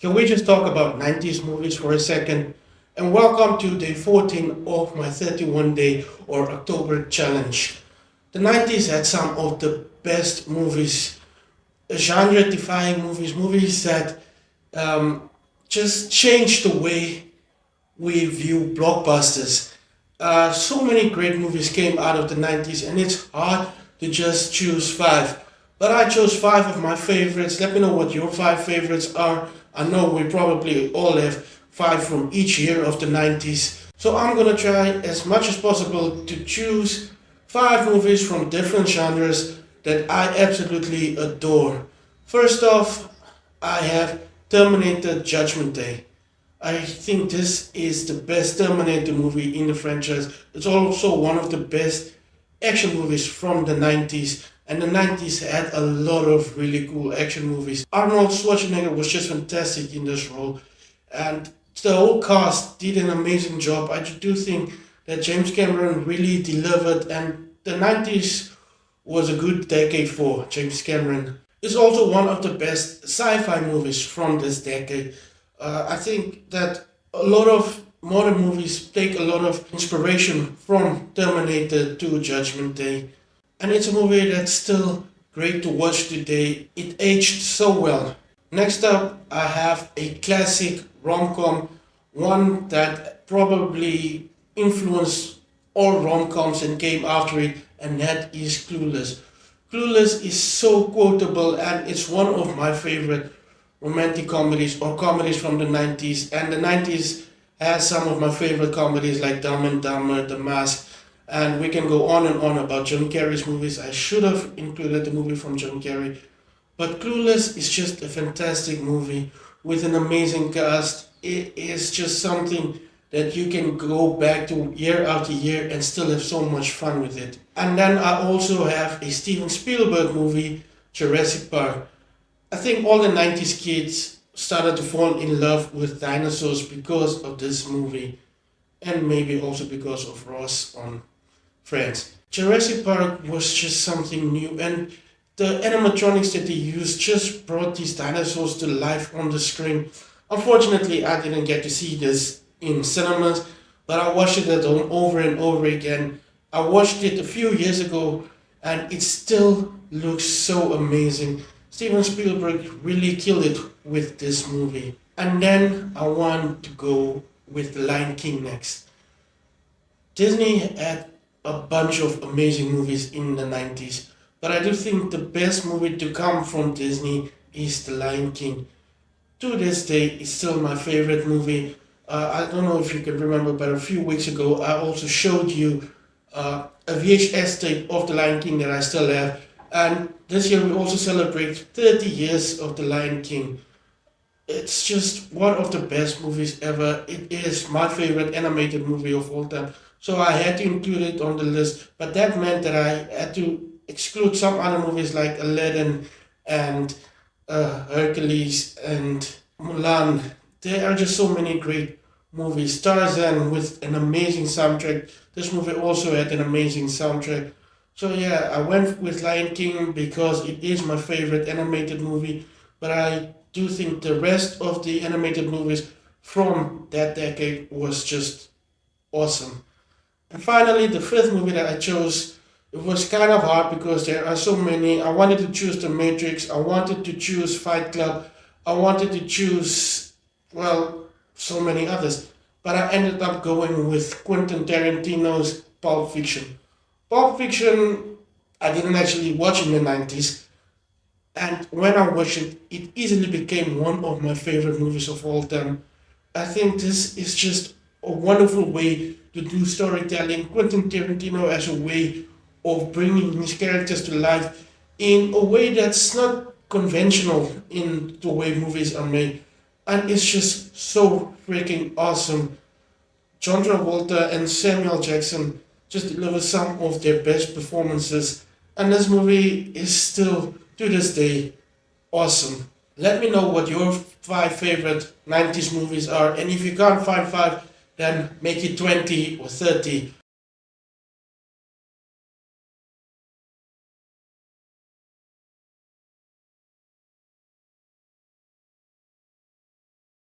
Can we just talk about 90s movies for a second? And welcome to day 14 of my 31 day or October challenge. The 90s had some of the best movies, genre defying movies, movies that just changed the way we view blockbusters. So many great movies came out of the 90s, and it's hard to just choose five. But I chose five of my favorites. Let me know what your five favorites are. I know we probably all have five from each year of the 90s. So I'm gonna try as much as possible to choose five movies from different genres that I absolutely adore. First off, I have Terminator Judgment Day. I think this is the best Terminator movie in the franchise. It's also one of the best action movies from the 90s. And the 90s had a lot of really cool action movies. Arnold Schwarzenegger was just fantastic in this role. And the whole cast did an amazing job. I do think that James Cameron really delivered. And the 90s was a good decade for James Cameron. It's also one of the best sci-fi movies from this decade. I think that a lot of modern movies take a lot of inspiration from Terminator to Judgment Day. And it's a movie that's still great to watch today. It aged so well. Next up, I have a classic rom-com, one that probably influenced all rom-coms and came after it, and that is Clueless. Clueless is so quotable, and it's one of my favorite romantic comedies or comedies from the 90s. And the 90s has some of my favorite comedies like Dumb and Dumber, The Mask, and we can go on and on about Jim Carrey's movies. I should have included the movie from Jim Carrey. But Clueless is just a fantastic movie with an amazing cast. It is just something that you can go back to year after year and still have so much fun with it. And then I also have a Steven Spielberg movie, Jurassic Park. I think all the 90s kids started to fall in love with dinosaurs because of this movie, and maybe also because of Ross on Friends. Jurassic Park was just something new, and the animatronics that they used just brought these dinosaurs to life on the screen. Unfortunately, I didn't get to see this in cinemas, but I watched it at home over and over again. I watched it a few years ago, and it still looks so amazing. Steven Spielberg really killed it with this movie. And then I want to go with The Lion King next. Disney had a bunch of amazing movies in the 90s, but I do think the best movie to come from Disney is The Lion King. To this day, it's still my favorite movie. I don't know if you can remember, but a few weeks ago, I also showed you a VHS tape of The Lion King that I still have. And this year, we also celebrate 30 years of The Lion King. It's just one of the best movies ever. It is my favorite animated movie of all time. So I had to include it on the list. But that meant that I had to exclude some other movies like Aladdin and Hercules and Mulan. There are just so many great movies. Tarzan with an amazing soundtrack. This movie also had an amazing soundtrack. So yeah, I went with Lion King because it is my favorite animated movie. But I do think the rest of the animated movies from that decade was just awesome. And finally, the fifth movie that I chose, it was kind of hard because there are so many. I wanted to choose The Matrix, I wanted to choose Fight Club, I wanted to choose, well, so many others. But I ended up going with Quentin Tarantino's Pulp Fiction. Pulp Fiction, I didn't actually watch in the 90s, and when I watched it, it easily became one of my favorite movies of all time. I think this is just a wonderful way to do storytelling. Quentin Tarantino as a way of bringing his characters to life in a way that's not conventional in the way movies are made. And it's just so freaking awesome. John Travolta and Samuel Jackson just deliver some of their best performances, and this movie is still, to this day, awesome. Let me know what your five favorite 90s movies are, and if you can't find five, then make it 20 or 30.